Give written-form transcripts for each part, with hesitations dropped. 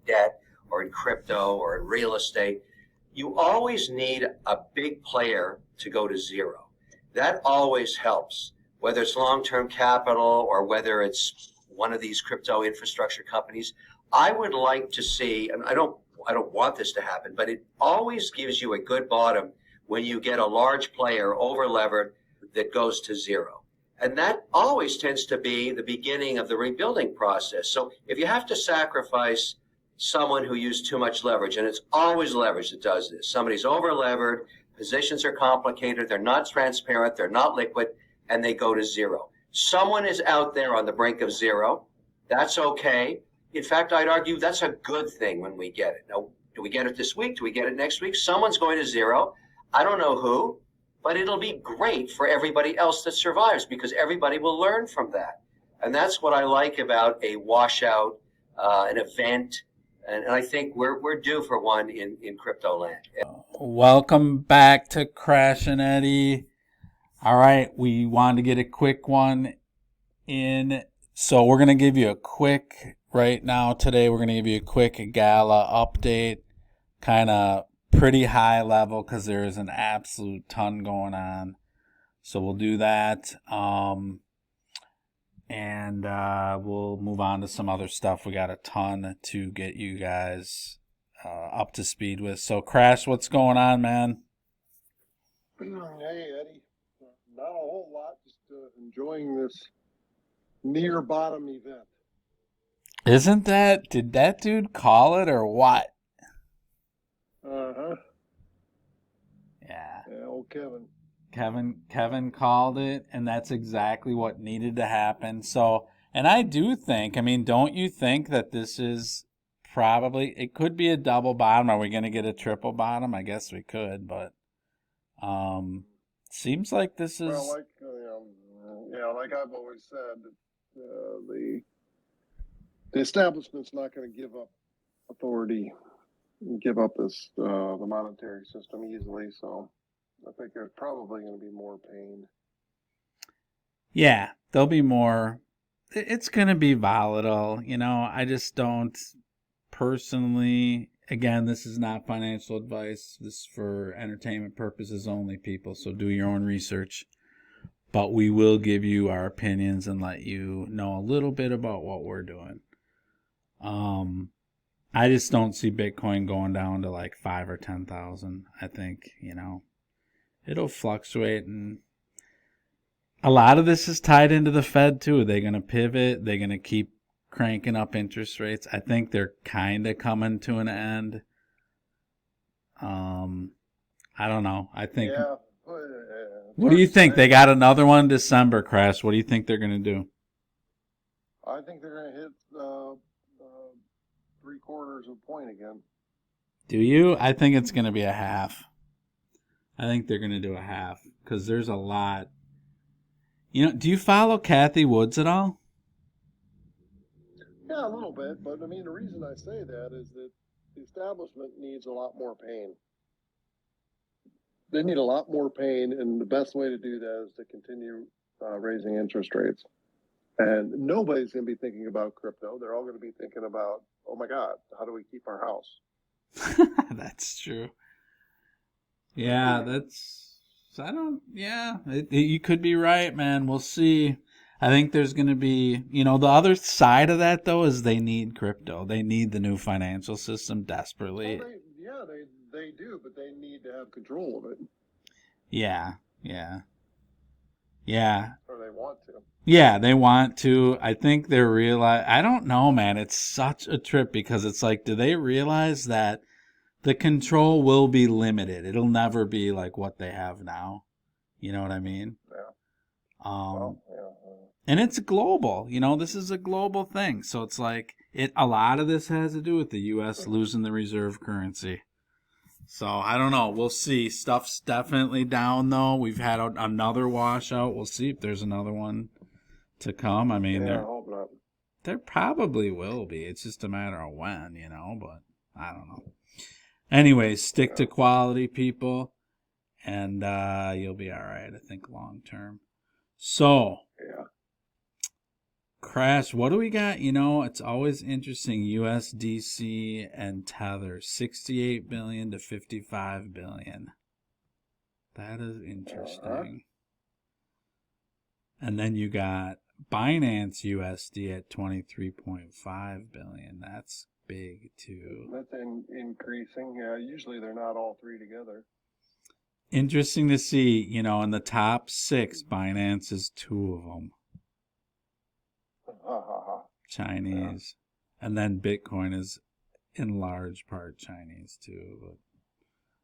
debt or in crypto or in real estate, you always need a big player to go to zero. That always helps, whether it's long-term capital or whether it's one of these crypto infrastructure companies. I would like to see, and I don't want this to happen, but it always gives you a good bottom when you get a large player over-levered that goes to zero. And that always tends to be the beginning of the rebuilding process. So if you have to sacrifice someone who used too much leverage, and it's always leverage that does this, somebody's over-levered, positions are complicated, they're not transparent, they're not liquid, and they go to zero. Someone is out there on the brink of zero. That's okay. In fact, I'd argue that's a good thing when we get it. Now, do we get it this week? Do we get it next week? Someone's going to zero. I don't know who, but it'll be great for everybody else that survives because everybody will learn from that. And that's what I like about a washout, an event. And I think we're due for one in crypto land. Welcome back to Crash and Edy. All right, we wanted to get a quick one in. So we're going to give you a quick, right now today, we're going to give you a quick Gala update. Kind of pretty high level because there is an absolute ton going on. So we'll do that. And we'll move on to some other stuff. We got a ton to get you guys up to speed with. So, Crash, what's going on, man? Hey, Edy. Not a whole lot. Just enjoying this near bottom event. Did that dude call it or what? Uh-huh. Yeah. Yeah, old Kevin. Kevin called it, and that's exactly what needed to happen. So, and I do think, don't you think that this is probably, it could be a double bottom. Are we going to get a triple bottom? I guess we could, but seems like this is... Well, like I've always said, the establishment's not going to give up authority, give up this the monetary system easily, so... I think there's probably going to be more pain. Yeah, there'll be more. It's going to be volatile. I just don't personally, again, this is not financial advice. This is for entertainment purposes only, people. So do your own research. But we will give you our opinions and let you know a little bit about what we're doing. I just don't see Bitcoin going down to like 5 or 10,000. I think, it'll fluctuate, and a lot of this is tied into the Fed too. They're going to pivot. They're going to keep cranking up interest rates. I think they're kind of coming to an end. I don't know. I think. Yeah. What do you think? They got another one in December, Crash. What do you think they're going to do? I think they're going to hit 3/4 of a point again. Do you? I think it's going to be a half. I think they're going to do a half because there's a lot. Do you follow Kathy Woods at all? Yeah, a little bit. But, the reason I say that is that the establishment needs a lot more pain. They need a lot more pain, and the best way to do that is to continue raising interest rates. And nobody's going to be thinking about crypto. They're all going to be thinking about, oh, my God, how do we keep our house? That's true. Yeah, you could be right, man. We'll see. I think there's going to be, the other side of that, though, is they need crypto. They need the new financial system desperately. Well, they do, but they need to have control of it. Yeah. Or they want to. Yeah, they want to. I think they're I don't know, man. It's such a trip because it's like, do they realize that the control will be limited? It'll never be like what they have now. You know what I mean? Yeah. And it's global. This is a global thing. So it's like a lot of this has to do with the U.S. losing the reserve currency. So I don't know. We'll see. Stuff's definitely down, though. We've had another washout. We'll see if there's another one to come. I hope not. There probably will be. It's just a matter of when, but I don't know. Anyways, stick to quality, people, and you'll be all right, I think, long term. So, Crash, what do we got? You know, it's always interesting. USDC and Tether, 68 billion to 55 billion. That is interesting. And then you got Binance USD at 23.5 billion. That's big too. That's increasing. Yeah, usually they're not all three together. Interesting to see, you know, in the top 6, Binance is 2 of them. Chinese. Yeah. And then Bitcoin is in large part Chinese too. But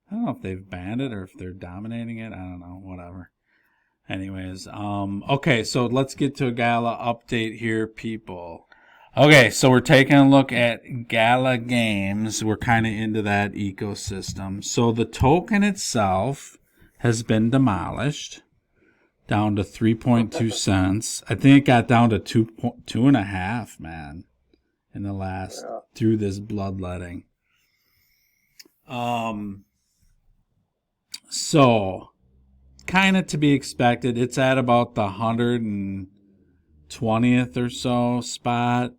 I don't know if they've banned it or if they're dominating it. I don't know. Whatever. Anyways, okay, so let's get to a Gala update here, people. Okay, so we're taking a look at Gala Games. We're kind of into that ecosystem. So the token itself has been demolished down to 3.2 cents. I think it got down to 2.5, man, in the last, through this bloodletting. So kind of to be expected. It's at about the 120th or so spot.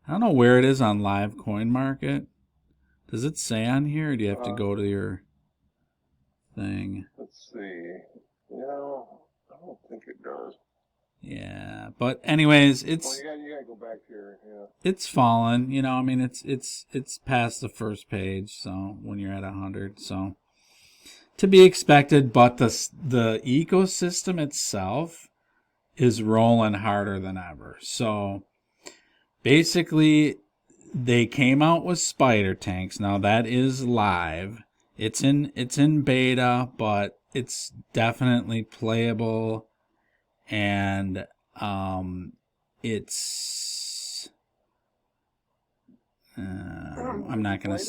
I don't know where it is on live coin market. Does it say on here, or do you have to go to your thing? Let's see. I don't think it does. Yeah, but anyways, it's. Well, you gotta go back here. Yeah. It's fallen. You know, I mean, it's past the first page. So when you're at 100, so to be expected. But the ecosystem itself is rolling harder than ever. So basically, they came out with spider tanks. Now that is live. It's in beta, but it's definitely playable, and it's I'm not gonna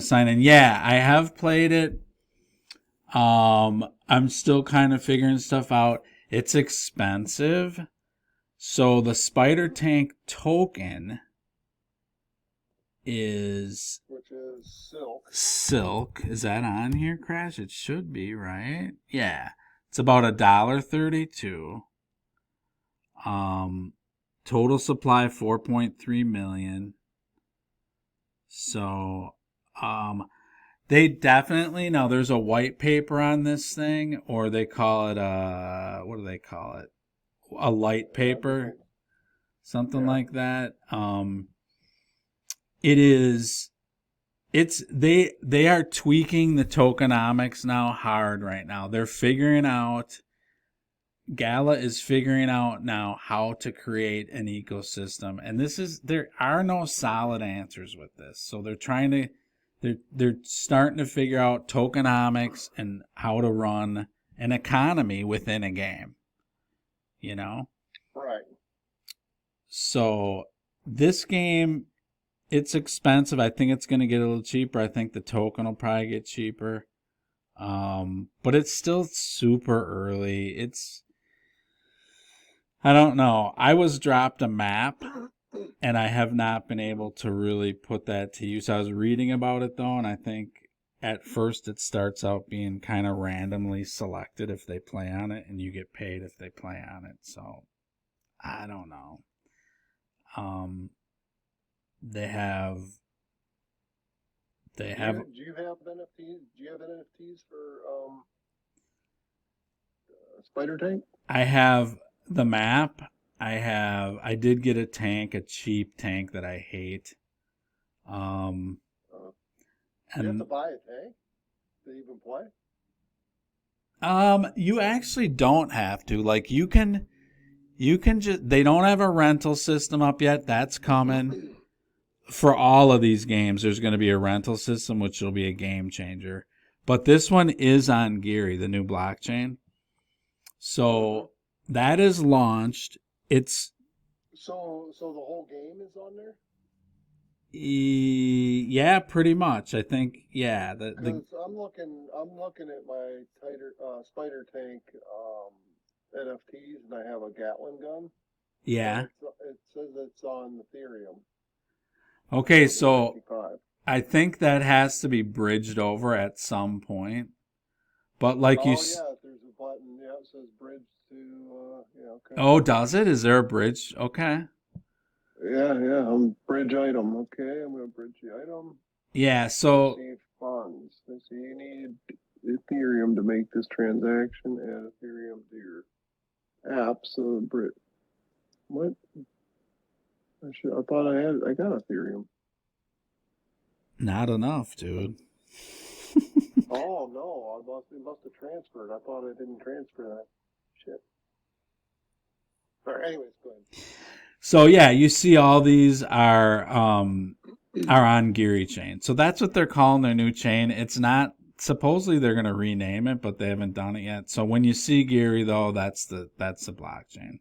sign in. Yeah, I have played it. I'm still kind of figuring stuff out. It's expensive. So the spider tank token is, which is silk. Silk. Is that on here, Crash? It should be, right? Yeah. It's about $1.32. Total supply 4.3 million. So they definitely, now there's a white paper on this thing, or they call it what do they call it? A light paper, something like that. They are tweaking the tokenomics now hard right now. They're figuring out, Gala is figuring out now how to create an ecosystem, and there are no solid answers with this. So they're starting to figure out tokenomics and how to run an economy within a game. You know? Right. So this game, it's expensive. I think it's going to get a little cheaper. I think the token will probably get cheaper. But it's still super early. I don't know. I was dropped a map, and I have not been able to really put that to use. I was reading about it, though, and I think at first it starts out being kind of randomly selected if they play on it, and you get paid if they play on it. So I don't know. They have. Do you have NFTs? Do you have NFTs for Spider Tank? I have the map. I did get a tank, a cheap tank that I hate. You have to buy a tank to even play? You actually don't have to. Like you can just, they don't have a rental system up yet. That's coming. For all of these games, there's going to be a rental system, which will be a game changer. But this one is on Geary, the new blockchain. So that is launched. It's so the whole game is on there? Yeah, pretty much. I think I'm looking at my Spider Tank NFTs, and I have a Gatling gun. Yeah. It says it's on Ethereum. Okay, so I think that has to be bridged over at some point. But like there's a button. Yeah, it says bridge to Okay. Oh, does it? Is there a bridge? Okay. Yeah. Bridge item. Okay, I'm gonna bridge the item. Yeah, so Receive funds. Let's see, you need Ethereum to make this transaction. Add Ethereum to your app. So, what? I thought I got Ethereum. not enough, dude. Oh no, it must have transferred. I thought I didn't transfer that. Shit. All right, anyways, go ahead. So yeah, you see all these are on Geary chain. So that's what they're calling their new chain. It's not supposedly they're going to rename it, but they haven't done it yet. So when you see Geary though, that's the blockchain.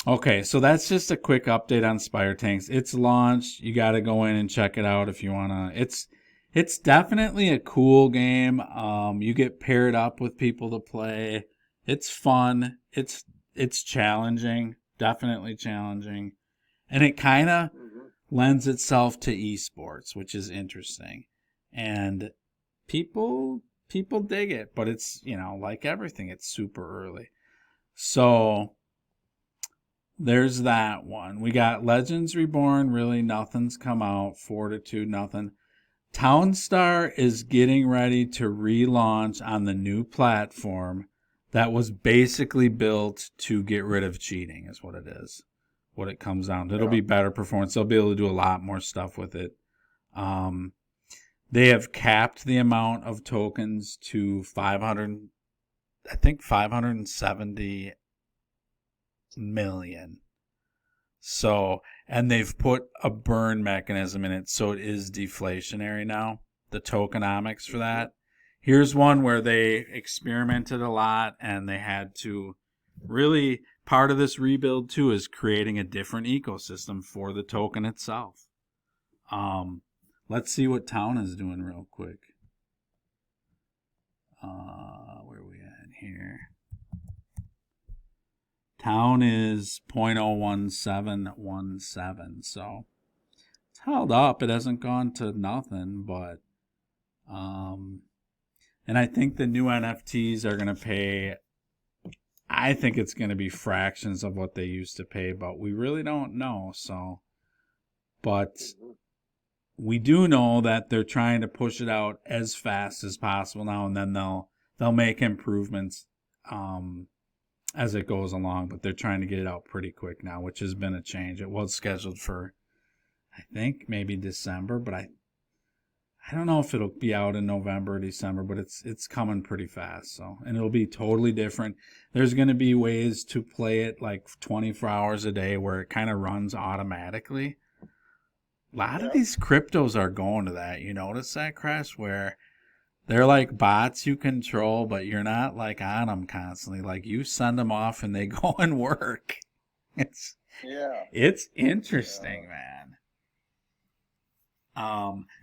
Okay, so that's just a quick update on Spire Tanks. It's launched. You got to go in and check it out if you want to. It's definitely a cool game. You get paired up with people to play. It's fun. It's challenging, definitely challenging. And it kind of lends itself to esports, which is interesting. And people dig it, but it's, like everything, it's super early. So there's that one. We got Legends Reborn, really nothing's come out. Fortitude, nothing. Townstar is getting ready to relaunch on the new platform that was basically built to get rid of cheating, is what it is. What it comes down to. It'll be better performance. They'll be able to do a lot more stuff with it. They have capped the amount of tokens to 570 million. So, and they've put a burn mechanism in it, so it is deflationary now, the tokenomics for that. Here's one where they experimented a lot, and they had to really, part of this rebuild too is creating a different ecosystem for the token itself. Let's see what Town is doing real quick. Where are we at here? Town is 0.01717, so it's held up. It hasn't gone to nothing, but and I think the new NFTs are going to pay, I think it's going to be fractions of what they used to pay, but we really don't know. So, but we do know that they're trying to push it out as fast as possible now, and then they'll make improvements as it goes along, but they're trying to get it out pretty quick now, which has been a change. It was scheduled for, I think, maybe December, but I don't know if it'll be out in November or December, but it's coming pretty fast. So, and it'll be totally different. There's going to be ways to play it like 24 hours a day where it kind of runs automatically. A lot of these cryptos are going to that. You notice that, Crash, where they're like bots you control, but you're not like on them constantly. Like you send them off and they go and work. It's interesting, man.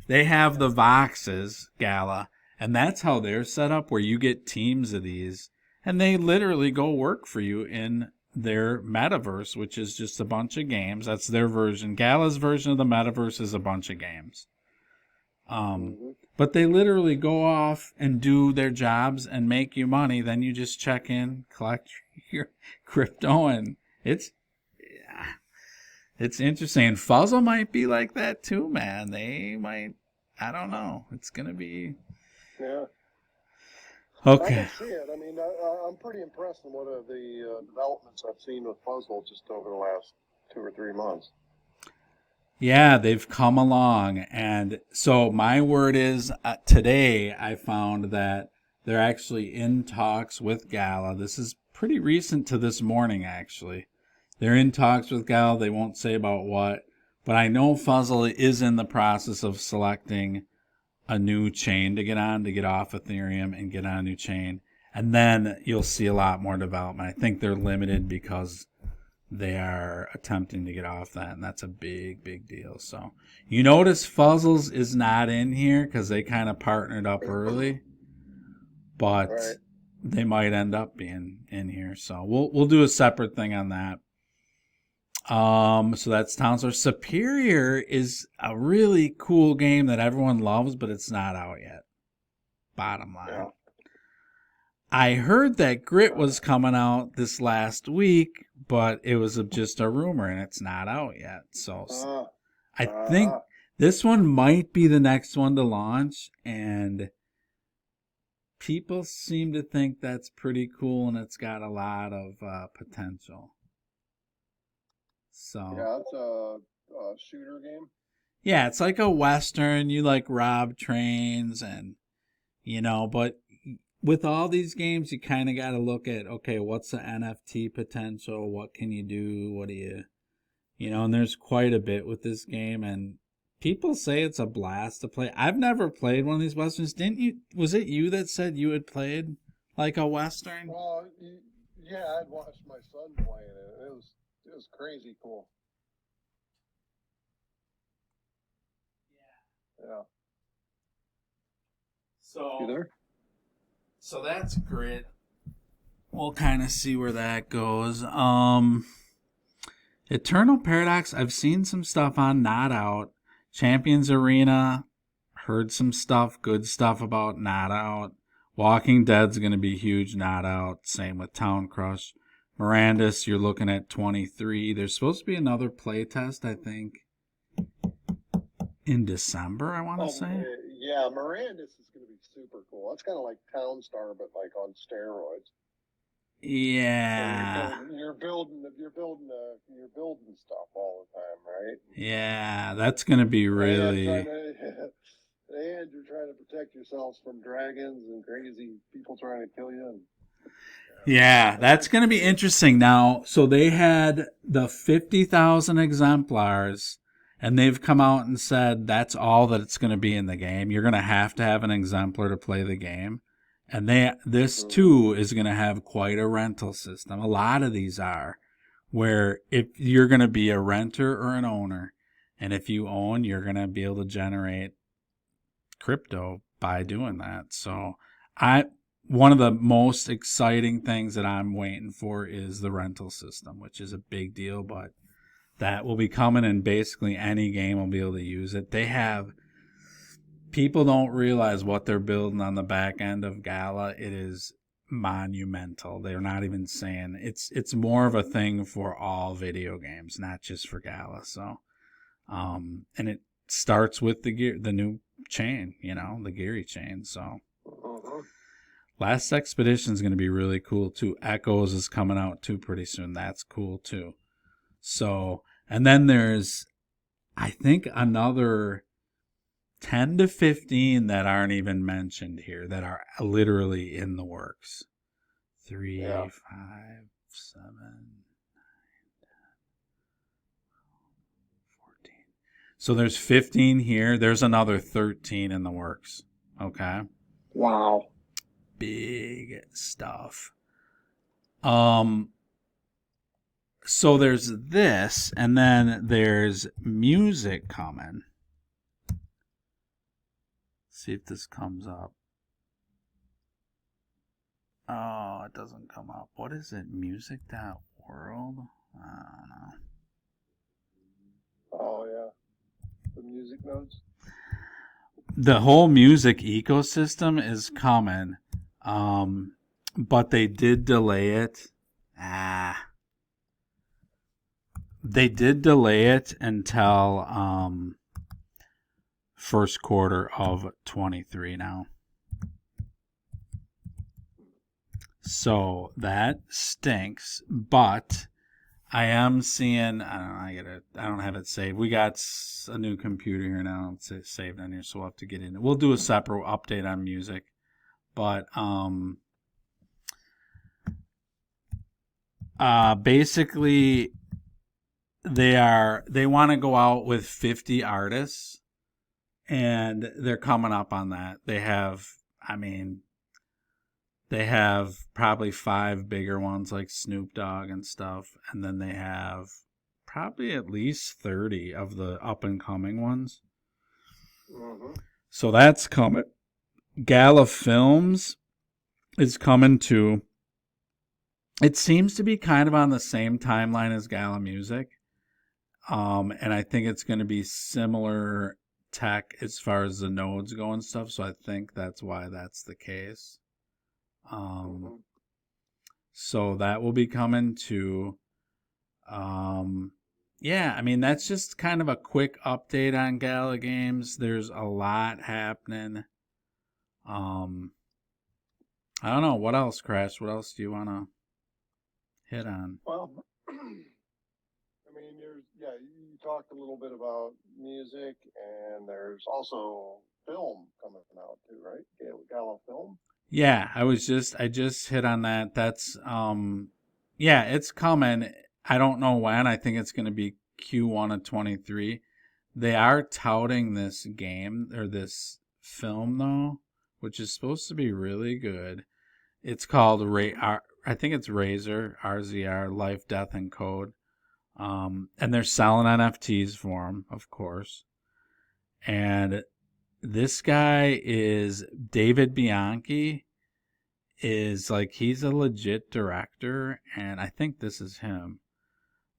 They have the Voxes, Gala, and that's how they're set up, where you get teams of these, and they literally go work for you in their metaverse, which is just a bunch of games. That's their version. Gala's version of the metaverse is a bunch of games. But they literally go off and do their jobs and make you money. Then you just check in, collect your crypto, and it's interesting. And Fuzzle might be like that too, man. They might, I don't know. It's going to be... Yeah. Okay. I can see it. I mean, I'm pretty impressed with one of the developments I've seen with Puzzle just over the last 2 or 3 months. Yeah, they've come along. And so my word is, today I found that they're actually in talks with Gala. This is pretty recent to this morning, actually. They're in talks with Gala. They won't say about what. But I know Fuzzle is in the process of selecting a new chain to get on, to get off Ethereum and get on a new chain. And then you'll see a lot more development. I think they're limited because they are attempting to get off that, and that's a big, big deal. So you notice Fuzzles is not in here because they kind of partnered up early, but they might end up being in here. So we'll do a separate thing on that. So that's Townstar. Superior is a really cool game that everyone loves, but it's not out yet. Bottom line. I heard that Grit was coming out this last week, but it was just a rumor and it's not out yet. So I think this one might be the next one to launch, and people seem to think that's pretty cool and it's got a lot of potential. So Yeah, it's a shooter game. yeah, it's like a Western. You like rob trains and, but with all these games, you kind of got to look at, okay, what's the NFT potential? What can you do? What do you, and there's quite a bit with this game, and people say it's a blast to play. I've never played one of these Westerns. Didn't you? Was it you that said you had played like a Western? Well, yeah, I'd watched my son playing it. It was crazy cool. Yeah. So, you there? So that's Grit. We'll kind of see where that goes. Eternal Paradox, I've seen some stuff on, not out. Champions Arena, heard some stuff, good stuff about, not out. Walking Dead's going to be huge, not out. Same with Town Crush. Mirandus, you're looking at 23. There's supposed to be another playtest, I think, in December, I want to say. Yeah, Mirandus is going to be super cool. It's kind of like Townstar, but like on steroids. Yeah. So you're building stuff all the time, right? Yeah, that's going to be really. And you're trying to protect yourselves from dragons and crazy people trying to kill you. Yeah, that's going to be interesting. Now, so they had the 50,000 exemplars, and they've come out and said that's all that it's going to be in the game. You're going to have an exemplar to play the game. And this too is going to have quite a rental system. A lot of these are, where if you're going to be a renter or an owner, and if you own, you're going to be able to generate crypto by doing that. So one of the most exciting things that I'm waiting for is the rental system, which is a big deal, but that will be coming, and basically any game will be able to use it. People don't realize what they're building on the back end of Gala. It is monumental. They're not even saying it's more of a thing for all video games, not just for Gala. So, and it starts with the new chain, the Geary chain. So, Last Expedition is going to be really cool too. Echoes is coming out too pretty soon. That's cool too. So, and then there's, I think, another 10 to 15 that aren't even mentioned here that are literally in the works. 3, 5, 7, 9, 10, 14. So there's 15 here. There's another 13 in the works. Okay. Wow. Big stuff. So there's this, and then there's music coming. See if this comes up. Oh, it doesn't come up. What is it? Music.world? I don't know. Oh, yeah. The music nodes? The whole music ecosystem is coming, but they did delay it. They did delay it until first quarter of 23 now. So that stinks, but I am seeing, I don't have it saved. We got a new computer here now. It's saved on here, so we'll have to get in. We'll do a separate update on music, but basically they want to go out with 50 artists, and they're coming up on that. They have probably 5 bigger ones like Snoop Dogg and stuff, and then they have probably at least 30 of the up-and-coming ones. Mm-hmm. So that's coming. Gala Films is coming too. It seems to be kind of on the same timeline as Gala Music. And I think it's going to be similar tech as far as the nodes go and stuff, so I think that's why that's the case. So that will be coming too. Yeah, I mean, that's just kind of a quick update on Gala Games. There's a lot happening. I don't know. What else, Crash? What else do you want to hit on? Well, I mean, you talked a little bit about music, and there's also film coming out too, right? Gala Film. Yeah, I just hit on that. That's yeah, it's coming. I don't know when. I think it's going to be Q1 of 23. They are touting this game or this film though, which is supposed to be really good. It's called I think it's Razer, RZR, Life, Death, and Code. And they're selling NFTs for them, of course. And this guy is David Bianchi. Is like he's a legit director, and I think this is him.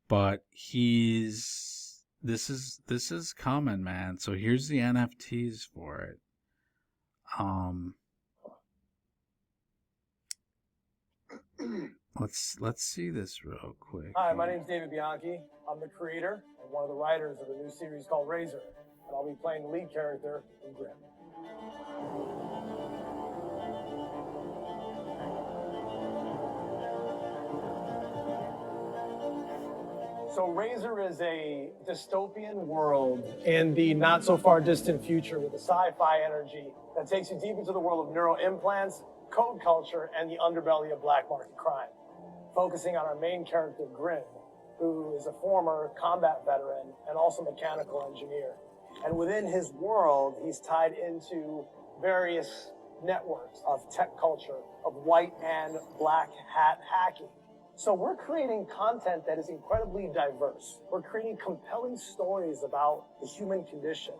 But this is coming, man. So here's the NFTs for it. Let's see this real quick. Hi, my name is David Bianchi. I'm the creator and one of the writers of a new series called Razer, and I'll be playing the lead character in Grim. So Razer is a dystopian world in the not so far distant future with a sci-fi energy that takes you deep into the world of neuroimplants, code culture, and the underbelly of black market crime. Focusing on our main character, Grim, who is a former combat veteran and also mechanical engineer. And within his world, he's tied into various networks of tech culture, of white and black hat hacking. So we're creating content that is incredibly diverse. We're creating compelling stories about the human condition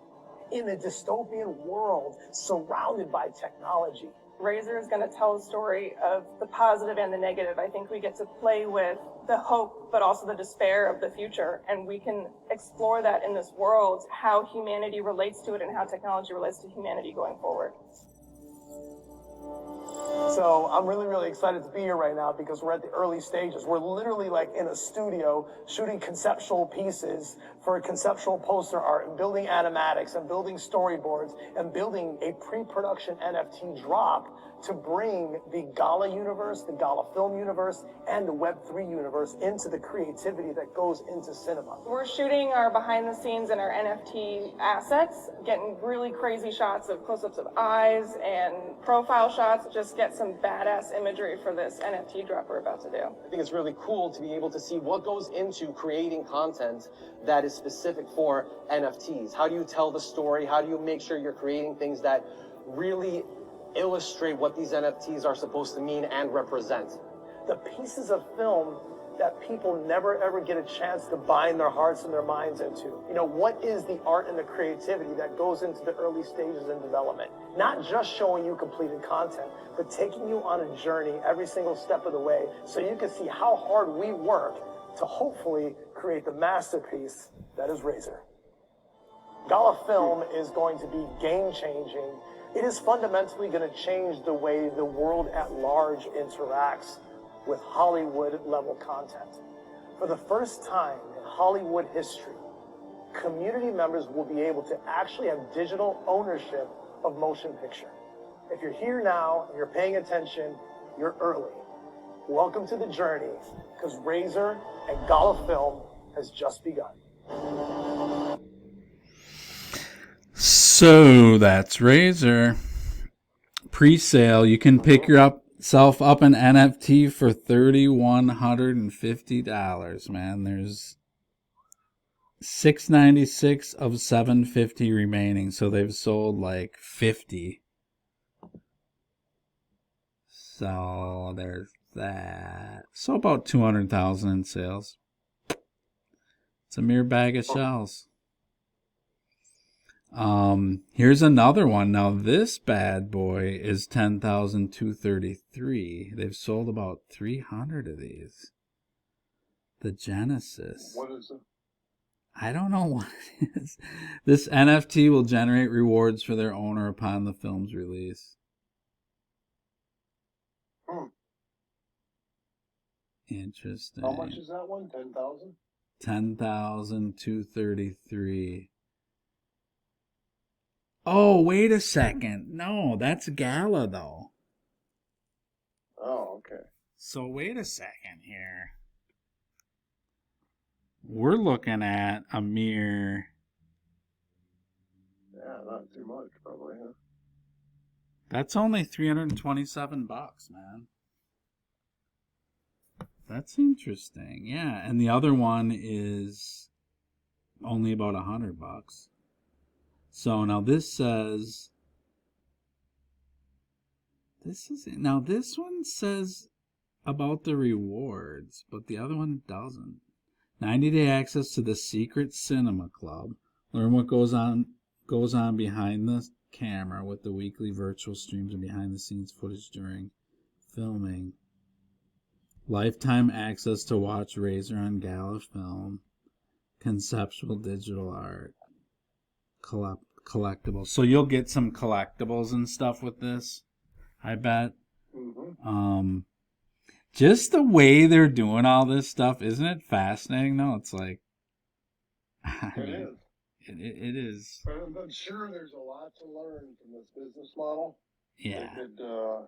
in a dystopian world surrounded by technology. Razer is going to tell a story of the positive and the negative. I think we get to play with the hope, but also the despair of the future. And we can explore that in this world, how humanity relates to it and how technology relates to humanity going forward. So I'm really, really excited to be here right now because we're at the early stages. We're literally like in a studio shooting conceptual pieces for a conceptual poster art and building animatics and building storyboards and building a pre-production NFT drop to bring the Gala universe, the Gala Film universe, and the Web3 universe into the creativity that goes into cinema. We're shooting our behind the scenes and our NFT assets, getting really crazy shots of close-ups of eyes and profile shots, just get some badass imagery for this NFT drop we're about to do. I think it's really cool to be able to see what goes into creating content that is specific for NFTs. How do you tell the story? How do you make sure you're creating things that really illustrate what these NFTs are supposed to mean and represent? The pieces of film that people never ever get a chance to bind their hearts and their minds into. You know, what is the art and the creativity that goes into the early stages in development? Not just showing you completed content, but taking you on a journey every single step of the way so you can see how hard we work to hopefully create the masterpiece that is Razer. Gala Film is going to be game-changing. It is fundamentally going to change the way the world at large interacts with Hollywood-level content. For the first time in Hollywood history, community members will be able to actually have digital ownership of motion picture. If you're here now and you're paying attention, you're early. Welcome to the journey, because Razer and Gala Film has just begun. So that's Razer. Pre-sale, you can pick yourself up an NFT for $3,150, man. There's 696 of 750 remaining, so they've sold like 50. So there's that. So about 200,000 in sales. It's a mere bag of shells. Here's another one. Now this bad boy is 10,233. They've sold about 300 of these. The Genesis. What is it? I don't know what it is. This NFT will generate rewards for their owner upon the film's release. Interesting. How much is that one? 10,000? 10,233. Oh, wait a second. No, that's Gala though. Oh, okay. So wait a second here. We're looking at a mere. Yeah, not too much, probably, huh? That's only $327, man. That's interesting. Yeah, and the other one is only about $100. So now this says this one says about the rewards, but the other one doesn't. 90-day access to the Secret Cinema Club. Learn what goes on behind the camera with the weekly virtual streams and behind the scenes footage during filming. Lifetime access to watch Razer on Gala Film. Conceptual digital art. Collectibles. So you'll get some collectibles and stuff with this, I bet. Mm-hmm. Just the way they're doing all this stuff, isn't it fascinating though? It's like It is. It is. I'm sure there's a lot to learn from this business model. Yeah. It could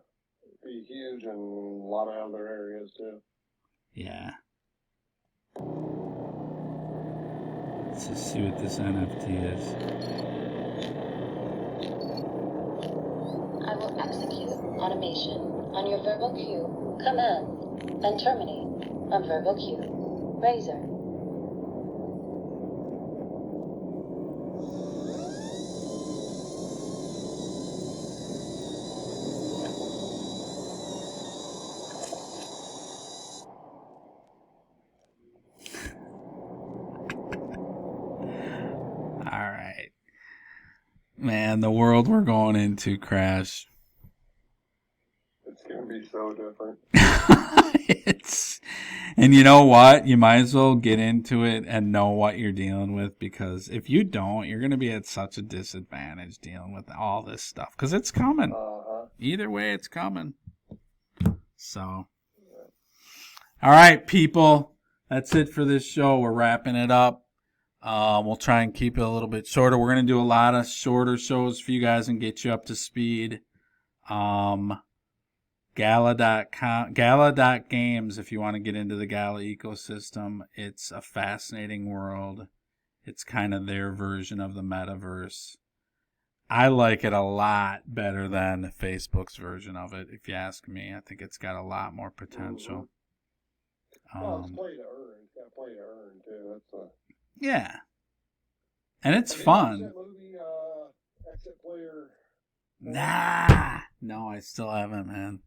be huge in a lot of other areas too. Yeah. Let's just see what this NFT is. I will execute automation on your verbal cue, command, and terminate on verbal cue. Razer. All right. Man, the world we're going into, Crash. It's going to be so different. And you know what? You might as well get into it and know what you're dealing with, because if you don't, you're going to be at such a disadvantage dealing with all this stuff, because it's coming. Either way, it's coming. So, all right, people. That's it for this show. We're wrapping it up. We'll try and keep it a little bit shorter. We're going to do a lot of shorter shows for you guys and get you up to speed. Gala.games if you want to get into the Gala ecosystem. It's a fascinating world. It's kind of their version of the metaverse. I like it a lot better than Facebook's version of it, if you ask me. I think it's got a lot more potential. Well, it's play to earn. It's got play to earn, too. That's yeah. And it's Have fun. you watched that movie, Exit Player? Nah. No, I still haven't, man.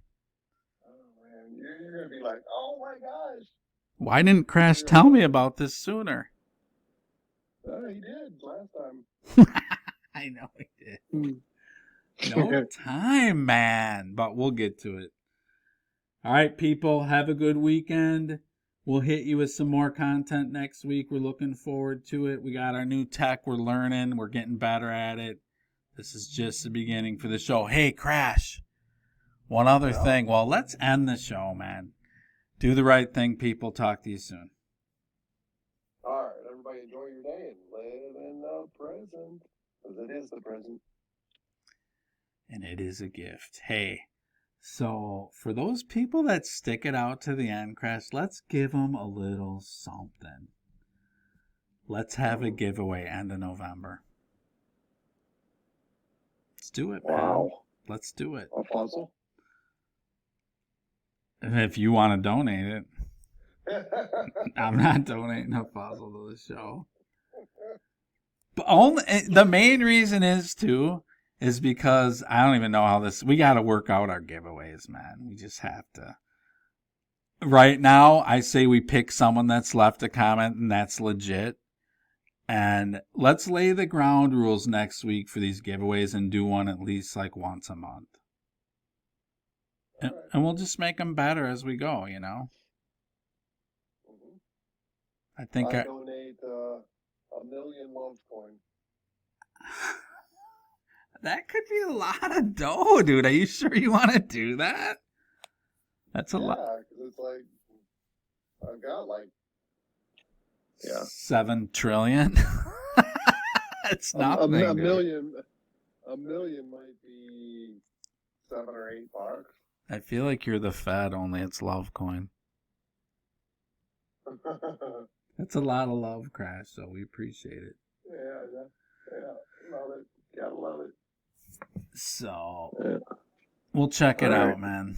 Oh, man. You're going to be like, oh, my gosh. Why didn't Crash tell me about this sooner? He did last time. I know he did. No time, man. But we'll get to it. All right, people. Have a good weekend. We'll hit you with some more content next week. We're looking forward to it. We got our new tech. We're learning. We're getting better at it. This is just the beginning for the show. Hey, Crash. One other thing. Well, let's end the show, man. Do the right thing, people. Talk to you soon. All right, everybody enjoy your day and live in the present, because it is the present. And it is a gift. Hey, so for those people that stick it out to the end, Crash, let's give them a little something. Let's have a giveaway end of November. Let's do it, man. Wow. Let's do it. A puzzle? If you want to donate it. I'm not donating a puzzle to the show. But the main reason is because I don't even know how this. We got to work out our giveaways, man. We just have to. Right now, I say we pick someone that's left a comment and that's legit. And let's lay the ground rules next week for these giveaways and do one at least like once a month. And we'll just make them better as we go, you know. I think I donate $1 million love coin. That could be a lot of dough, dude. Are you sure you want to do that? That's a lot. Yeah, because it's like I've got like 7 trillion. It's nothing. a million. A million might be $7 or $8. I feel like you're the Fed, only it's love coin. That's a lot of love, Crash, so we appreciate it. Yeah, love it. Gotta love it. So, we'll check it out, man.